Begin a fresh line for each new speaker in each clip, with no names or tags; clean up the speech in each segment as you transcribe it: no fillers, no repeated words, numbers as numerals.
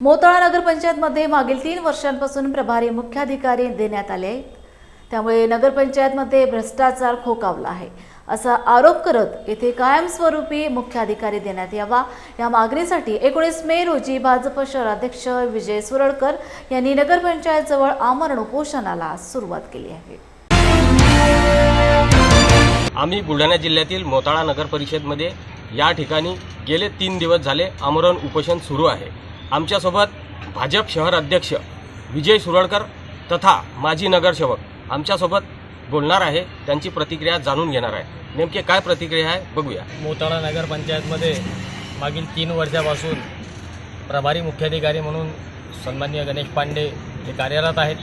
मोताळा नगरपंचायतमध्ये मागील 3 वर्षांपासून प्रभारी मुख्याधिकारी देण्यात आले आहेत। त्यामुळे नगरपंचायतमध्ये भ्रष्टाचार खोकावला आहे असा आरोप करत येथे कायमस्वरूपी मुख्याधिकारी देण्यात यावा या मागणीसाठी 19 मे रोजी भाजप शहराध्यक्ष विजय सुरळकर यांनी नगरपंचायतजवळ आमरण उपोषणाला सुरुवात केली आहे।
आम्ही बुलढाणा जिल्ह्यातील मोताळा नगर परिषदमध्ये या ठिकाणी गेले 3 दिवस झाले आमरण उपोषण सुरू आहे। आमच्यासोबत भाजप शहर अध्यक्ष विजय सुरळकर तथा माजी नगरसेवक आमच्यासोबत बोलणार आहे, त्यांची प्रतिक्रिया जाणून घेणार आहे। नेमके काय प्रतिक्रिया आहे बघूया।
मोताळा नगरपंचायतमध्ये मागील 3 वर्षापासून प्रभारी मुख्याधिकारी म्हणून सन्माननीय गणेश पांडे हे कार्यरत आहेत।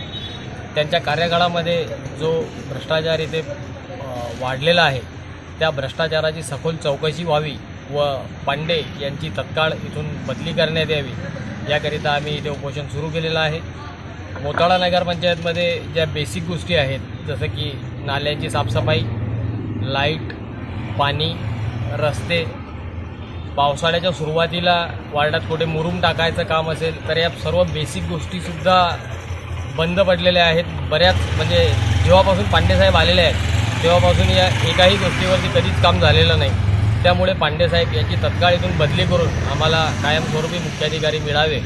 त्यांच्या कार्यकाळामध्ये जो भ्रष्टाचार इथे वाढलेला आहे त्या भ्रष्टाचाराची सखोल चौकशी व्हावी व पांडे यांची तत्काळ इथून बदली करण्यात यावी याकरिता आम्ही इथे उपोषण सुरू केलेलं आहे। मोताळा नगरपंचायतमध्ये ज्या बेसिक गोष्टी आहेत जसं की नाल्यांची साफसफाई, लाईट, पाणी, रस्ते, पावसाळ्याच्या सुरुवातीला वार्डात कुठे मुरुम टाकायचं काम असेल तर या सर्व बेसिक गोष्टीसुद्धा बंद पडलेल्या आहेत। बऱ्याच म्हणजे जेव्हापासून पांडेसाहेब आलेले आहेत तेव्हापासून या एकाही गोष्टीवरती कधीच काम झालेलं नाही। त्यामुळे पांडेसाहेब यांची तत्काळ इथून बदली करून आम्हाला कायमस्वरूपी मुख्याधिकारी मिळावे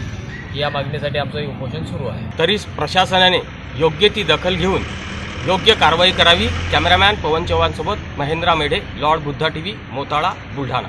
या मागणीसाठी आमचं उपोषण सुरू आहे।
तरी प्रशासनाने योग्य ती दखल घेऊन योग्य कारवाई करावी। कॅमेरामॅन पवन चव्हाण सोबत महेंद्र मेढे, लॉर्ड बुद्धा टीव्ही, मोताळा, बुलढाणा।